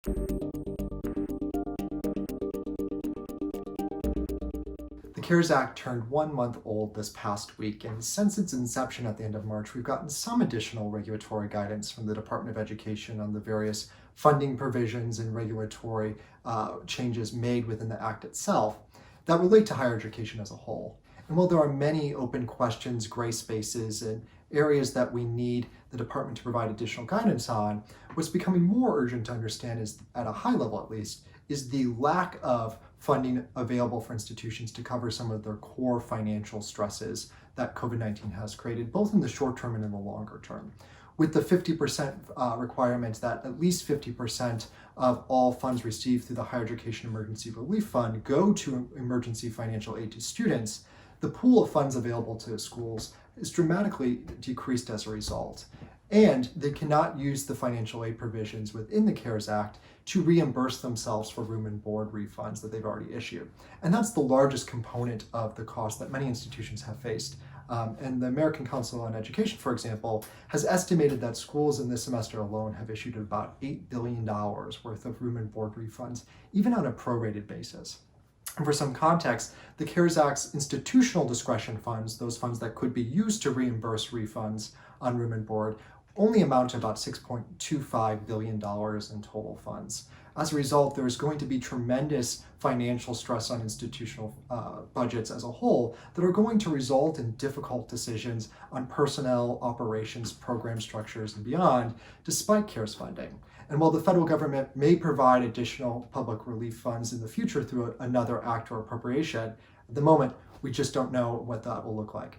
The CARES Act turned 1 month old this past week, and since its inception at the end of March, we've gotten some additional regulatory guidance from the Department of Education on the various funding provisions and regulatory changes made within the Act itself that relate to higher education as a whole. And while there are many open questions, gray spaces, and areas that we need the department to provide additional guidance on, what's becoming more urgent to understand is, at a high level at least, is the lack of funding available for institutions to cover some of their core financial stresses that COVID-19 has created, both in the short term and in the longer term. With the 50% requirement that at least 50% of all funds received through the Higher Education Emergency Relief Fund go to emergency financial aid to students, the pool of funds available to schools is dramatically decreased as a result. And they cannot use the financial aid provisions within the CARES Act to reimburse themselves for room and board refunds that they've already issued. And that's the largest component of the cost that many institutions have faced. And the American Council on Education, for example, has estimated that schools in this semester alone have issued about $8 billion worth of room and board refunds, even on a prorated basis. And for some context, the CARES Act's institutional discretion funds, those funds that could be used to reimburse refunds on room and board, only amount to about $6.25 billion in total funds. As a result, there is going to be tremendous financial stress on institutional budgets as a whole that are going to result in difficult decisions on personnel, operations, program structures, and beyond, despite CARES funding. And while the federal government may provide additional public relief funds in the future through another act or appropriation, at the moment, we just don't know what that will look like.